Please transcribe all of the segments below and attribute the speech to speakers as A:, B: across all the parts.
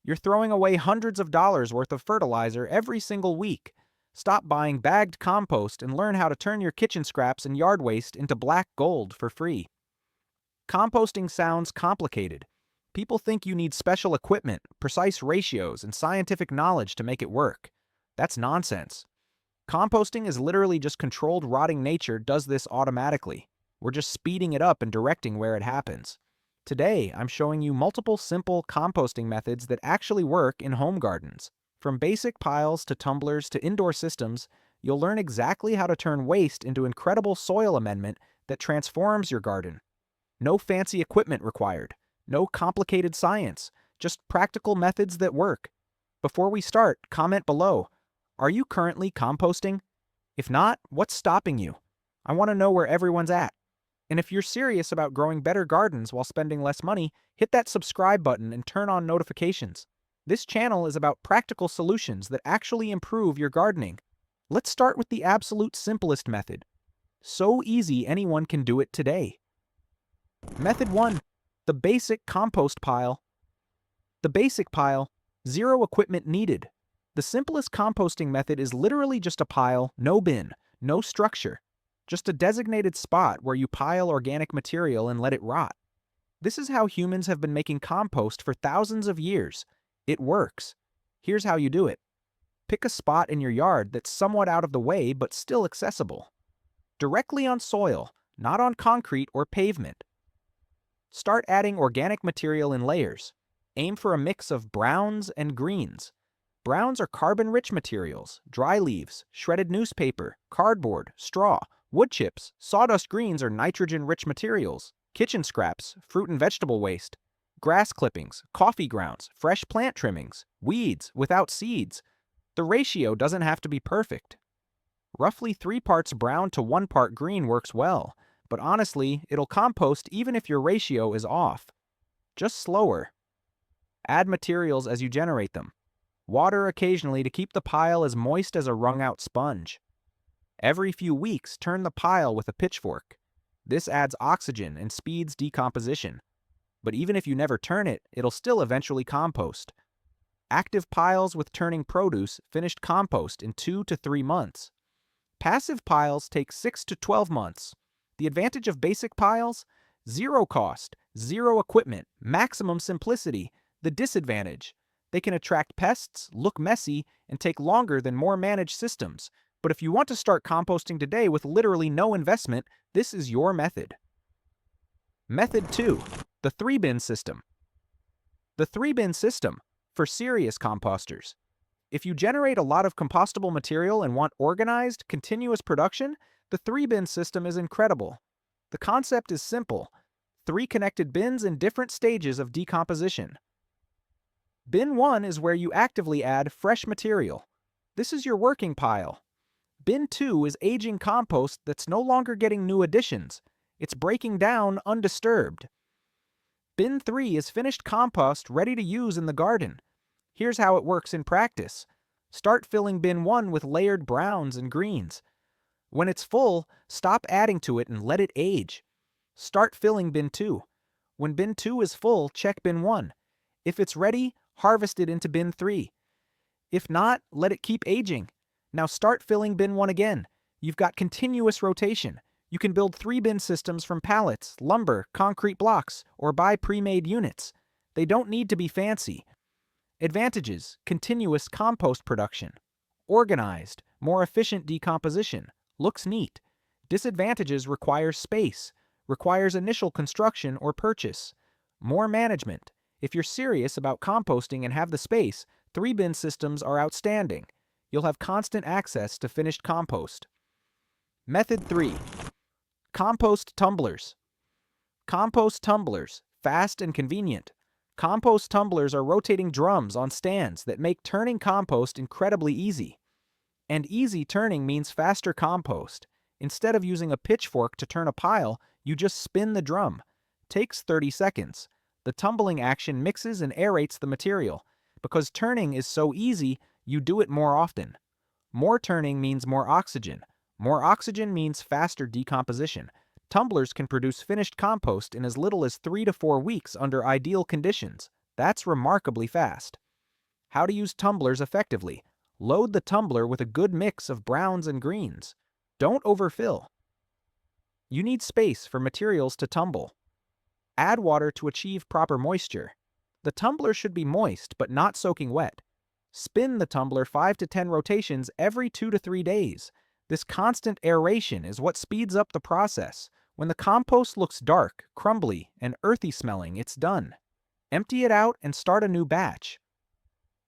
A: You're throwing away hundreds of dollars worth of fertilizer every single week. Stop buying bagged compost and learn how to turn your kitchen scraps and yard waste into black gold for free. Composting sounds complicated. People think you need special equipment, precise ratios, and scientific knowledge to make it work. That's nonsense. Composting is literally just controlled rotting nature does this automatically. We're just speeding it up and directing where it happens. Today, I'm showing you multiple simple composting methods that actually work in home gardens. From basic piles to tumblers to indoor systems, you'll learn exactly how to turn waste into incredible soil amendment that transforms your garden. No fancy equipment required. No complicated science. Just practical methods that work. Before we start, comment below. Are you currently composting? If not, what's stopping you? I want to know where everyone's at. And if you're serious about growing better gardens while spending less money, hit that subscribe button and turn on notifications. This channel is about practical solutions that actually improve your gardening. Let's start with the absolute simplest method. So easy anyone can do it today. Method 1. The basic compost pile. The basic pile, zero equipment needed. The simplest composting method is literally just a pile, no bin, no structure. Just a designated spot where you pile organic material and let it rot. This is how humans have been making compost for thousands of years. It works. Here's how you do it. Pick a spot in your yard that's somewhat out of the way but still accessible. Directly on soil, not on concrete or pavement. Start adding organic material in layers. Aim for a mix of browns and greens. Browns are carbon-rich materials, dry leaves, shredded newspaper, cardboard, straw. Wood chips, sawdust greens are nitrogen-rich materials, kitchen scraps, fruit and vegetable waste, grass clippings, coffee grounds, fresh plant trimmings, weeds without seeds. The ratio doesn't have to be perfect. Roughly 3 parts brown to 1 part green works well, but honestly, it'll compost even if your ratio is off. Just slower. Add materials as you generate them. Water occasionally to keep the pile as moist as a wrung-out sponge. Every few weeks, turn the pile with a pitchfork. This adds oxygen and speeds decomposition. But even if you never turn it, it'll still eventually compost. Active piles with turning produce finished compost in 2 to 3 months. Passive piles take 6 to 12 months. The advantage of basic piles? Zero cost, zero equipment, maximum simplicity. The disadvantage? They can attract pests, look messy, and take longer than more managed systems. But if you want to start composting today with literally no investment, this is your method. Method 2. The 3-bin system. The 3-bin system, for serious composters. If you generate a lot of compostable material and want organized, continuous production, the 3-bin system is incredible. The concept is simple. 3 connected bins in different stages of decomposition. Bin 1 is where you actively add fresh material. This is your working pile. Bin 2 is aging compost that's no longer getting new additions. It's breaking down undisturbed. Bin 3 is finished compost ready to use in the garden. Here's how it works in practice. Start filling Bin 1 with layered browns and greens. When it's full, stop adding to it and let it age. Start filling Bin 2. When Bin 2 is full, check Bin 1. If it's ready, harvest it into Bin 3. If not, let it keep aging. Now start filling Bin 1 again. You've got continuous rotation. You can build 3-bin systems from pallets, lumber, concrete blocks, or buy pre-made units. They don't need to be fancy. Advantages: continuous compost production. Organized, more efficient decomposition. Looks neat. Disadvantages: requires space. Requires initial construction or purchase. More management. If you're serious about composting and have the space, 3-bin systems are outstanding. You'll have constant access to finished compost. Method 3. Compost tumblers. Compost tumblers, fast and convenient. Compost tumblers are rotating drums on stands that make turning compost incredibly easy. And easy turning means faster compost. Instead of using a pitchfork to turn a pile, you just spin the drum. Takes 30 seconds. The tumbling action mixes and aerates the material. Because turning is so easy, you do it more often. More turning means more oxygen. More oxygen means faster decomposition. Tumblers can produce finished compost in as little as 3 to 4 weeks under ideal conditions. That's remarkably fast. How to use tumblers effectively. Load the tumbler with a good mix of browns and greens. Don't overfill. You need space for materials to tumble. Add water to achieve proper moisture. The tumbler should be moist but not soaking wet. Spin the tumbler 5 to 10 rotations every 2 to 3 days. This constant aeration is what speeds up the process. When the compost looks dark, crumbly, and earthy smelling, it's done. Empty it out and start a new batch.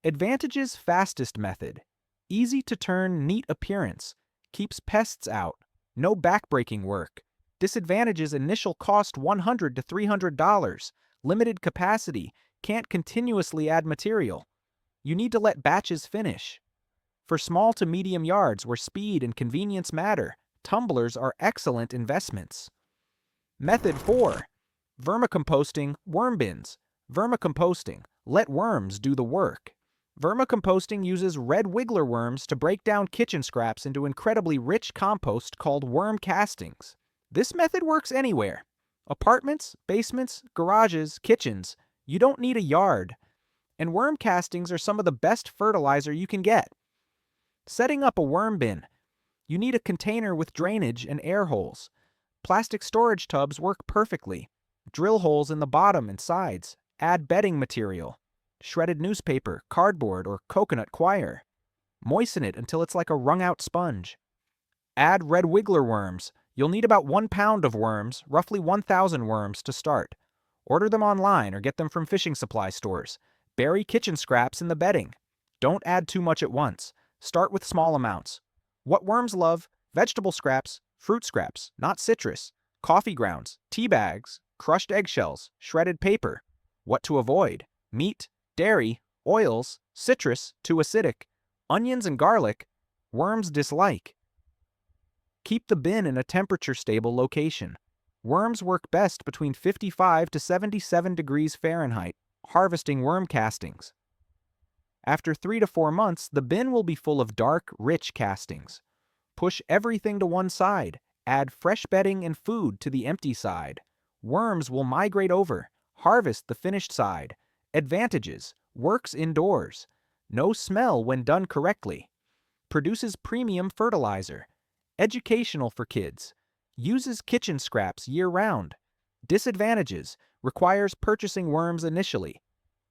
A: Advantages: fastest method. Easy to turn, neat appearance. Keeps pests out. No backbreaking work. Disadvantages: initial cost $100 to $300. Limited capacity. Can't continuously add material. You need to let batches finish. For small to medium yards where speed and convenience matter, tumblers are excellent investments. Method 4. Vermicomposting worm bins. Vermicomposting. Let worms do the work. Vermicomposting uses red wiggler worms to break down kitchen scraps into incredibly rich compost called worm castings. This method works anywhere. Apartments, basements, garages, kitchens. You don't need a yard. And worm castings are some of the best fertilizer you can get. Setting up a worm bin. You need a container with drainage and air holes. Plastic storage tubs work perfectly. Drill holes in the bottom and sides. Add bedding material. Shredded newspaper, cardboard, or coconut coir. Moisten it until it's like a wrung-out sponge. Add red wiggler worms. You'll need about 1 pound of worms, roughly 1,000 worms to start. Order them online or get them from fishing supply stores. Bury kitchen scraps in the bedding. Don't add too much at once. Start with small amounts. What worms love: vegetable scraps, fruit scraps, not citrus, coffee grounds, tea bags, crushed eggshells, shredded paper. What to avoid: meat, dairy, oils, citrus, too acidic, onions and garlic. Worms dislike. Keep the bin in a temperature-stable location. Worms work best between 55 to 77 degrees Fahrenheit. Harvesting worm castings. After 3 to 4 months, the bin will be full of dark, rich castings. Push everything to one side. Add fresh bedding and food to the empty side. Worms will migrate over. Harvest the finished side. Advantages: works indoors. No smell when done correctly. Produces premium fertilizer. Educational for kids. Uses kitchen scraps year-round. Disadvantages: requires purchasing worms initially.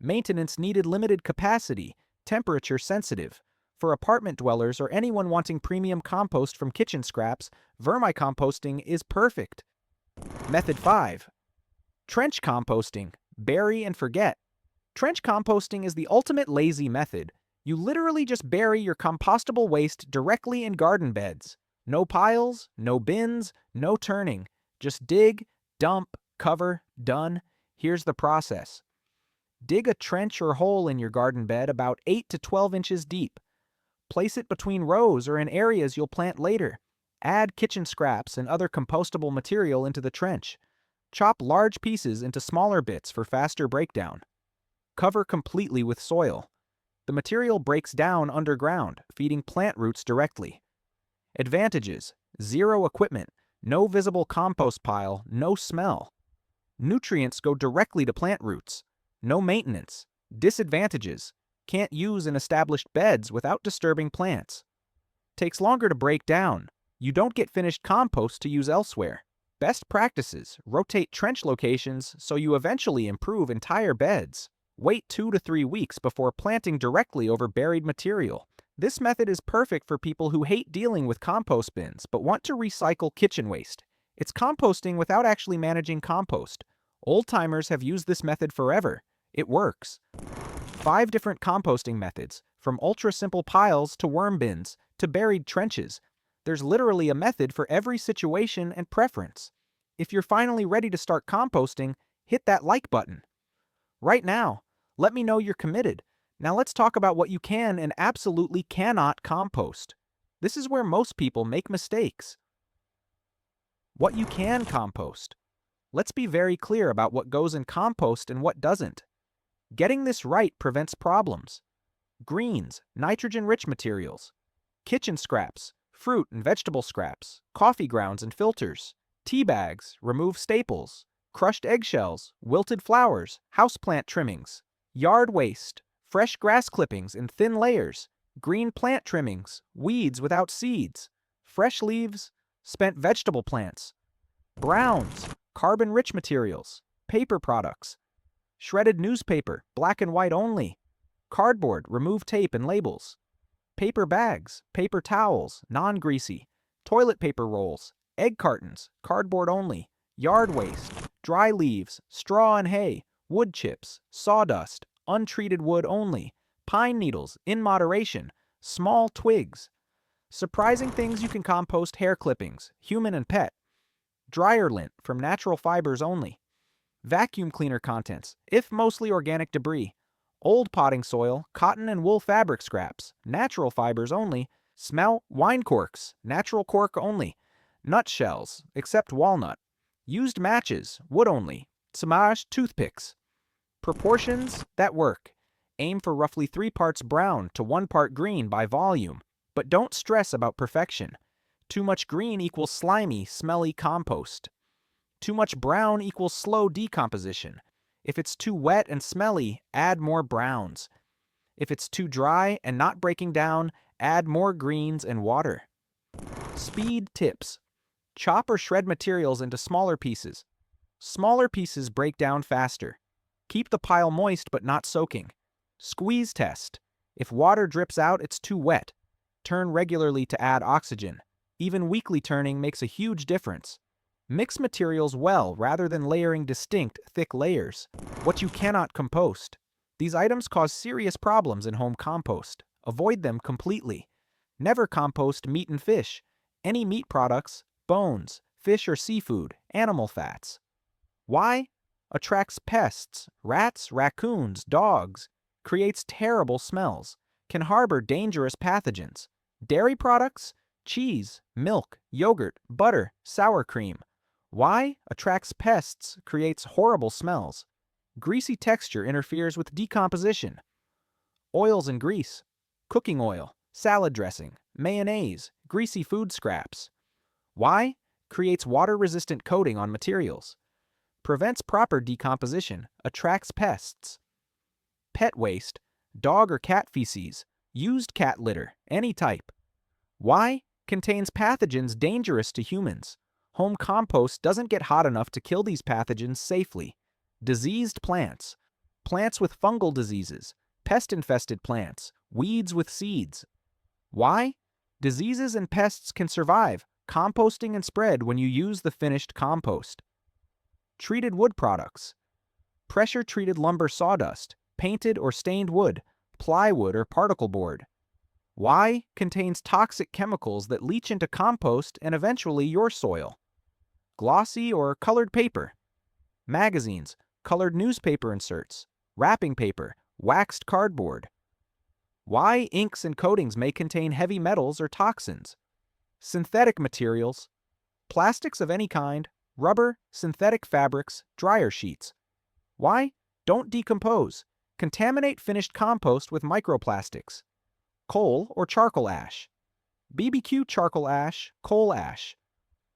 A: Maintenance needed: limited capacity. Temperature sensitive. For apartment dwellers or anyone wanting premium compost from kitchen scraps, vermicomposting is perfect. Method 5. Trench composting. Bury and forget. Trench composting is the ultimate lazy method. You literally just bury your compostable waste directly in garden beds. No piles, no bins, no turning. Just dig, dump, cover, done. Here's the process. Dig a trench or hole in your garden bed about 8 to 12 inches deep. Place it between rows or in areas you'll plant later. Add kitchen scraps and other compostable material into the trench. Chop large pieces into smaller bits for faster breakdown. Cover completely with soil. The material breaks down underground, feeding plant roots directly. Advantages: zero equipment, no visible compost pile, no smell. Nutrients go directly to plant roots. No maintenance. Disadvantages: can't use in established beds without disturbing plants. Takes longer to break down. You don't get finished compost to use elsewhere. Best practices: rotate trench locations so you eventually improve entire beds. Wait 2 to 3 weeks before planting directly over buried material. This method is perfect for people who hate dealing with compost bins but want to recycle kitchen waste. It's composting without actually managing compost. Old-timers have used this method forever. It works. 5 different composting methods, from ultra-simple piles to worm bins to buried trenches. There's literally a method for every situation and preference. If you're finally ready to start composting, hit that like button. Right now, let me know you're committed. Now let's talk about what you can and absolutely cannot compost. This is where most people make mistakes. What you can compost. Let's be very clear about what goes in compost and what doesn't. Getting this right prevents problems. Greens, nitrogen-rich materials. Kitchen scraps, fruit and vegetable scraps, coffee grounds and filters. Tea bags, remove staples. Crushed eggshells, wilted flowers, houseplant trimmings. Yard waste, fresh grass clippings in thin layers, green plant trimmings, weeds without seeds, fresh leaves, spent vegetable plants, browns, carbon-rich materials, paper products, shredded newspaper, black and white only, cardboard, remove tape and labels, paper bags, paper towels, non-greasy, toilet paper rolls, egg cartons, cardboard only, yard waste, dry leaves, straw and hay, wood chips, sawdust, untreated wood only, pine needles, in moderation, small twigs. Surprising things you can compost: hair clippings, human and pet, dryer lint from natural fibers only, vacuum cleaner contents, if mostly organic debris, old potting soil, cotton and wool fabric scraps, natural fibers only, smell, wine corks, natural cork only, nutshells, except walnut, used matches, wood only, samaj toothpicks. Proportions that work. Aim for roughly 3 parts brown to 1 part green by volume, but don't stress about perfection. Too much green equals slimy, smelly compost. Too much brown equals slow decomposition. If it's too wet and smelly, add more browns. If it's too dry and not breaking down, add more greens and water. Speed tips. Chop or shred materials into smaller pieces. Smaller pieces break down faster. Keep the pile moist but not soaking. Squeeze test. If water drips out, it's too wet. Turn regularly to add oxygen. Even weekly turning makes a huge difference. Mix materials well rather than layering distinct, thick layers. What you cannot compost. These items cause serious problems in home compost. Avoid them completely. Never compost meat and fish. Any meat products, bones, fish or seafood, animal fats. Why? Attracts pests, rats, raccoons, dogs, creates terrible smells, can harbor dangerous pathogens. Dairy products, cheese, milk, yogurt, butter, sour cream. Why? Attracts pests, creates horrible smells. Greasy texture interferes with decomposition. Oils and grease, cooking oil, salad dressing, mayonnaise, greasy food scraps. Why? Creates water-resistant coating on materials. Prevents proper decomposition, attracts pests. Pet waste, dog or cat feces, used cat litter, any type. Why? Contains pathogens dangerous to humans. Home compost doesn't get hot enough to kill these pathogens safely. Diseased plants, plants with fungal diseases, pest-infested plants, weeds with seeds. Why? Diseases and pests can survive, composting and spread when you use the finished compost. Treated wood products, pressure-treated lumber sawdust, painted or stained wood, plywood or particle board. Why? Contains toxic chemicals that leach into compost and eventually your soil. Glossy or colored paper, magazines, colored newspaper inserts, wrapping paper, waxed cardboard. Why? Inks and coatings may contain heavy metals or toxins. Synthetic materials, plastics of any kind, rubber, synthetic fabrics, dryer sheets. Why? Don't decompose. Contaminate finished compost with microplastics. Coal or charcoal ash. BBQ charcoal ash, coal ash.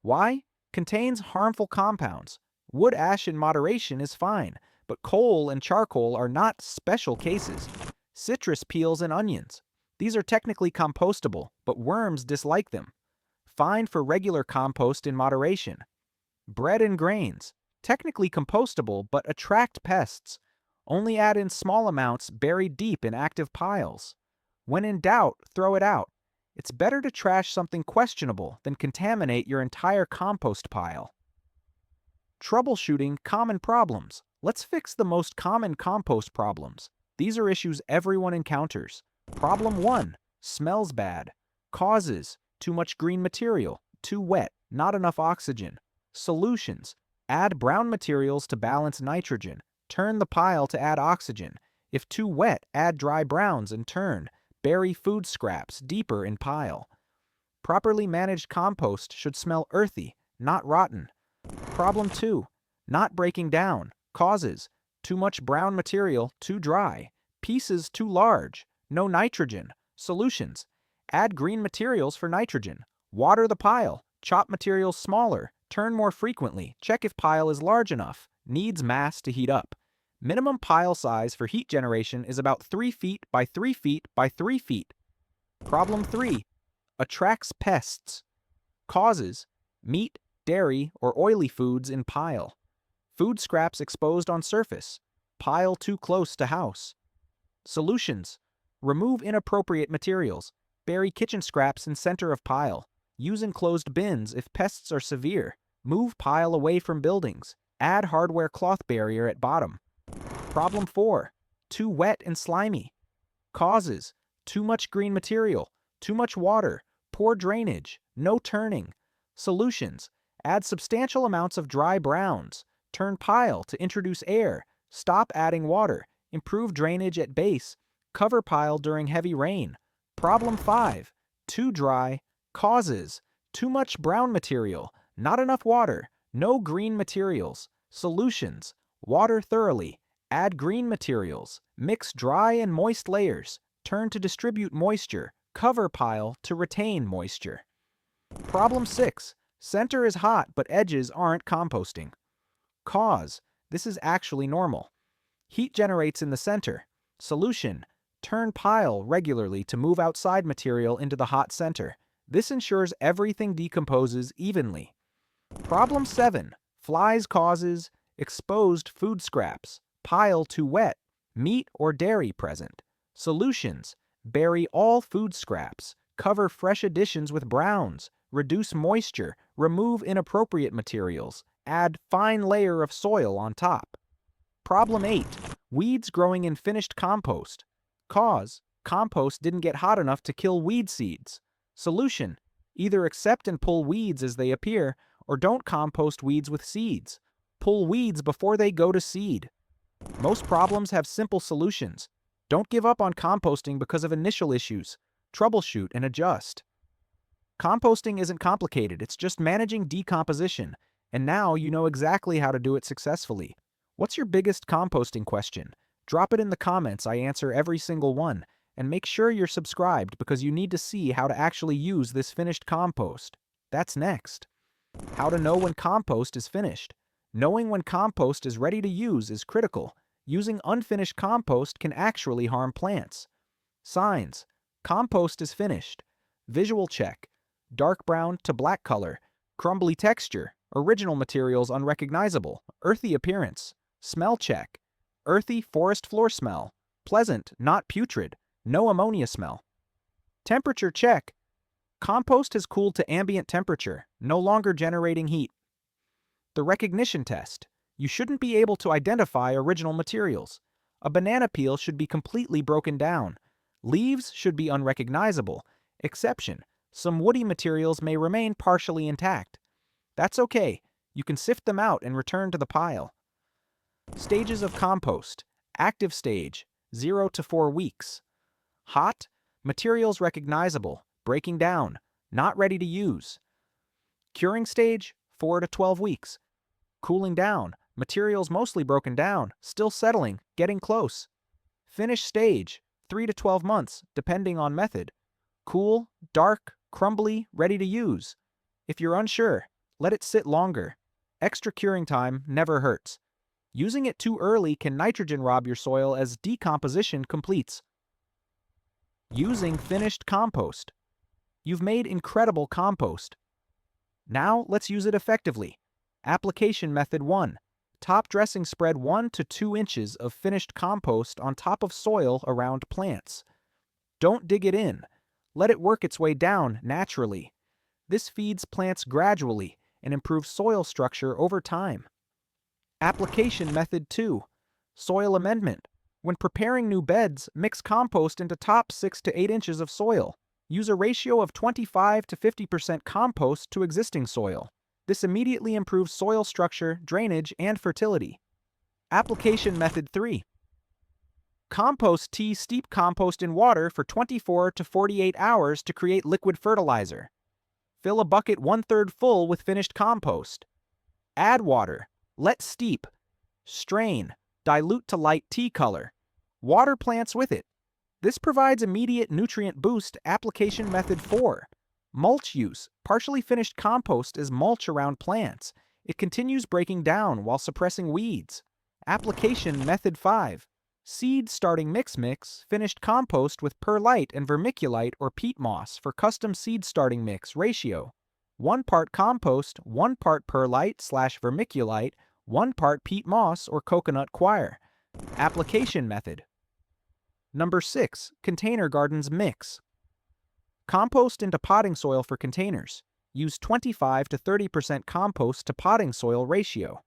A: Why? Contains harmful compounds. Wood ash in moderation is fine, but coal and charcoal are not special cases. Citrus peels and onions. These are technically compostable, but worms dislike them. Fine for regular compost in moderation. Bread and grains. Technically compostable, but attract pests. Only add in small amounts buried deep in active piles. When in doubt, throw it out. It's better to trash something questionable than contaminate your entire compost pile. Troubleshooting common problems. Let's fix the most common compost problems. These are issues everyone encounters. Problem 1. Smells bad. Causes: too much green material, too wet, not enough oxygen. Solutions: add brown materials to balance nitrogen. Turn the pile to add oxygen. If too wet, add dry browns and turn. Bury food scraps deeper in pile. Properly managed compost should smell earthy, not rotten. Problem 2. Not breaking down. Causes: too much brown material, too dry. Pieces too large. No nitrogen. Solutions: add green materials for nitrogen. Water the pile. Chop materials smaller. Turn more frequently. Check if pile is large enough. Needs mass to heat up. Minimum pile size for heat generation is about 3 feet by 3 feet by 3 feet. Problem 3. Attracts pests. Causes: meat, dairy, or oily foods in pile. Food scraps exposed on surface. Pile too close to house. Solutions: remove inappropriate materials. Bury kitchen scraps in center of pile. Use enclosed bins if pests are severe. Move pile away from buildings. Add hardware cloth barrier at bottom. Problem 4. Too wet and slimy. Causes: too much green material, too much water, poor drainage, no turning. Solutions: add substantial amounts of dry browns. Turn pile to introduce air. Stop adding water. Improve drainage at base. Cover pile during heavy rain. Problem 5. Too dry. Causes: too much brown material, not enough water, no green materials. Solutions: water thoroughly. Add green materials. Mix dry and moist layers. Turn to distribute moisture. Cover pile to retain moisture. Problem 6. Center is hot but edges aren't composting. Cause: this is actually normal. Heat generates in the center. Solution: turn pile regularly to move outside material into the hot center. This ensures everything decomposes evenly. Problem 7. Flies causes: exposed food scraps. Pile too wet. Meat or dairy present. Solutions: bury all food scraps. Cover fresh additions with browns. Reduce moisture. Remove inappropriate materials. Add fine layer of soil on top. Problem 8. Weeds growing in finished compost. Cause: compost didn't get hot enough to kill weed seeds. Solution: either accept and pull weeds as they appear, or don't compost weeds with seeds. Pull weeds before they go to seed. Most problems have simple solutions. Don't give up on composting because of initial issues. Troubleshoot and adjust. Composting isn't complicated, it's just managing decomposition, and now you know exactly how to do it successfully. What's your biggest composting question? Drop it in the comments, I answer every single one, and make sure you're subscribed because you need to see how to actually use this finished compost. That's next. How to know when compost is finished. Knowing when compost is ready to use is critical. Using unfinished compost can actually harm plants. Signs: compost is finished. Visual check: dark brown to black color, crumbly texture, original materials unrecognizable, earthy appearance. Smell check: earthy forest floor smell, pleasant, not putrid, no ammonia smell. Temperature check: compost has cooled to ambient temperature, no longer generating heat. The recognition test: you shouldn't be able to identify original materials. A banana peel should be completely broken down. Leaves should be unrecognizable. Exception: some woody materials may remain partially intact. That's okay. You can sift them out and return to the pile. Stages of compost. Active stage, 0 to 4 weeks. Hot, materials recognizable, breaking down, not ready to use. Curing stage, 4 to 12 weeks. Cooling down, materials mostly broken down, still settling, getting close. Finish stage, 3 to 12 months, depending on method. Cool, dark, crumbly, ready to use. If you're unsure, let it sit longer. Extra curing time never hurts. Using it too early can nitrogen rob your soil as decomposition completes. Using finished compost. You've made incredible compost. Now let's use it effectively. Application method 1. Top dressing: spread 1 to 2 inches of finished compost on top of soil around plants. Don't dig it in. Let it work its way down naturally. This feeds plants gradually and improves soil structure over time. Application method 2. Soil amendment. When preparing new beds, mix compost into top 6 to 8 inches of soil. Use a ratio of 25 to 50% compost to existing soil. This immediately improves soil structure, drainage, and fertility. Application method 3. Compost tea: steep compost in water for 24 to 48 hours to create liquid fertilizer. Fill a bucket 1/3 full with finished compost. Add water. Let steep. Strain. Dilute to light tea color. Water plants with it. This provides immediate nutrient boost. Application method 4. Mulch use. Partially finished compost as mulch around plants. It continues breaking down while suppressing weeds. Application Method 5. Seed starting mix finished compost with perlite and vermiculite or peat moss for custom seed starting mix ratio. 1 part compost, 1 part perlite/vermiculite, 1 part peat moss or coconut coir. Application method. Number 6. Container gardens mix. Compost into potting soil for containers. Use 25 to 30% compost to potting soil ratio.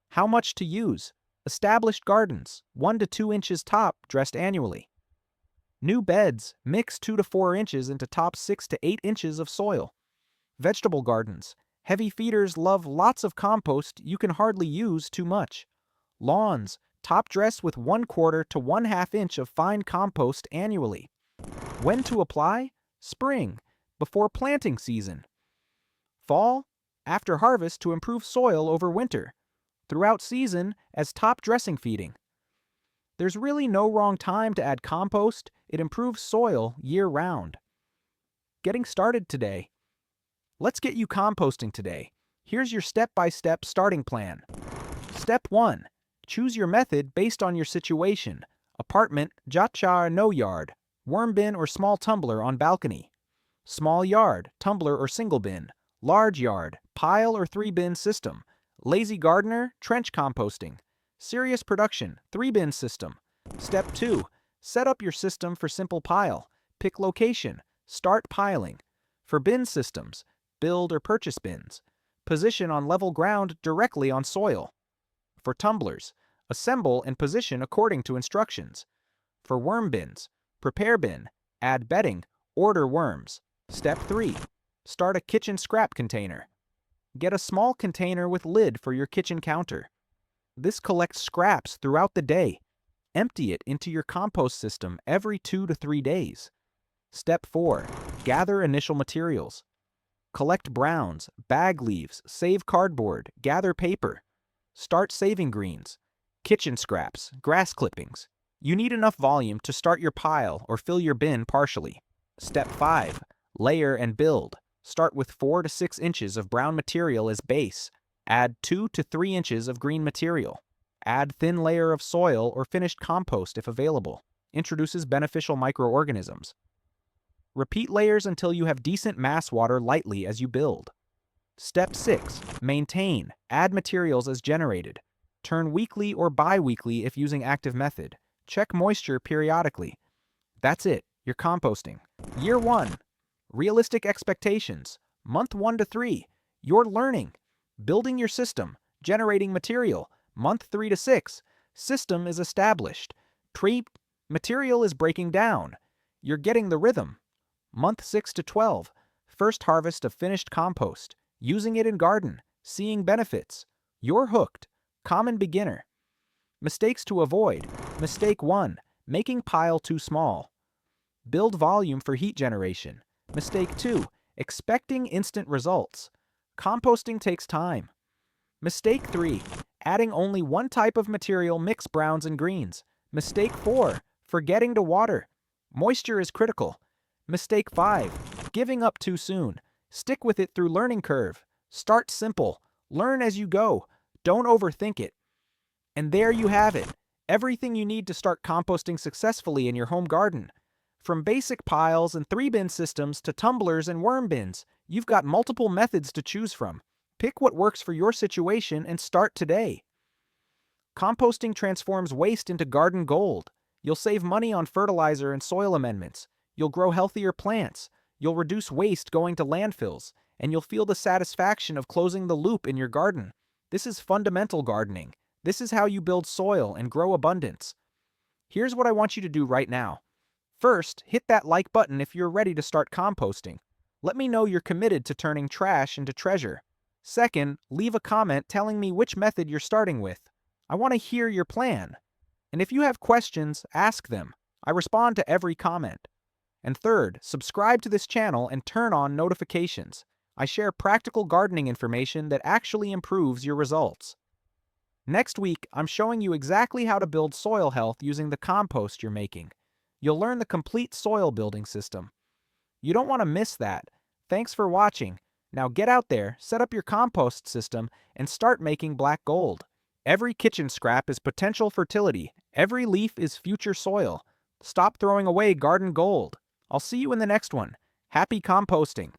A: How much to use? Established gardens, 1 to 2 inches top, dressed annually. New beds, mix 2 to 4 inches into top 6 to 8 inches of soil. Vegetable gardens, heavy feeders love lots of compost, you can hardly use too much. Lawns, top dress with 1/4 to 1/2 inch of fine compost annually. When to apply? Spring, before planting season. Fall, after harvest to improve soil over winter. Throughout season as top dressing feeding. There's really no wrong time to add compost, it improves soil year-round. Getting started today. Let's get you composting today. Here's your step-by-step starting plan. Step 1. Choose your method based on your situation. Apartment, jatcha or no yard. Worm bin or small tumbler on balcony. Small yard, tumbler or single bin. Large yard, pile or 3-bin system. Lazy gardener, trench composting. Serious production, 3-bin system. Step 2. Set up your system for simple pile. Pick location. Start piling. For bin systems, build or purchase bins. Position on level ground directly on soil. For tumblers, assemble and position according to instructions. For worm bins, prepare bin, add bedding, order worms. Step 3. Start a kitchen scrap container. Get a small container with lid for your kitchen counter. This collects scraps throughout the day. Empty it into your compost system every 2 to 3 days. Step 4. Gather initial materials. Collect browns, bag leaves, save cardboard, gather paper. Start saving greens, kitchen scraps, grass clippings. You need enough volume to start your pile or fill your bin partially. Step 5. Layer and build. Start with 4 to 6 inches of brown material as base. Add 2 to 3 inches of green material. Add thin layer of soil or finished compost if available. Introduces beneficial microorganisms. Repeat layers until you have decent mass water lightly as you build. Step 6. Maintain. Add materials as generated. Turn weekly or bi-weekly if using active method. Check moisture periodically. That's it. You're composting. Year 1. Realistic expectations. Month 1 to 3. You're learning. Building your system. Generating material. Month 3 to 6. System is established. Material is breaking down. You're getting the rhythm. Month 6 to 12. First harvest of finished compost. Using it in garden. Seeing benefits. You're hooked. Common beginner. Mistakes to avoid. Mistake 1. Making pile too small. Build volume for heat generation. Mistake 2. Expecting instant results. Composting takes time. Mistake 3. Adding only one type of material mix browns and greens. Mistake 4. Forgetting to water. Moisture is critical. Mistake 5. Giving up too soon. Stick with it through learning curve. Start simple. Learn as you go. Don't overthink it. And there you have it. Everything you need to start composting successfully in your home garden. From basic piles and 3-bin systems to tumblers and worm bins, you've got multiple methods to choose from. Pick what works for your situation and start today. Composting transforms waste into garden gold. You'll save money on fertilizer and soil amendments. You'll grow healthier plants. You'll reduce waste going to landfills. And you'll feel the satisfaction of closing the loop in your garden. This is fundamental gardening. This is how you build soil and grow abundance. Here's what I want you to do right now. First, hit that like button if you're ready to start composting. Let me know you're committed to turning trash into treasure. Second, leave a comment telling me which method you're starting with. I want to hear your plan. And if you have questions, ask them. I respond to every comment. And third, subscribe to this channel and turn on notifications. I share practical gardening information that actually improves your results. Next week, I'm showing you exactly how to build soil health using the compost you're making. You'll learn the complete soil building system. You don't want to miss that. Thanks for watching. Now get out there, set up your compost system, and start making black gold. Every kitchen scrap is potential fertility. Every leaf is future soil. Stop throwing away garden gold. I'll see you in the next one. Happy composting!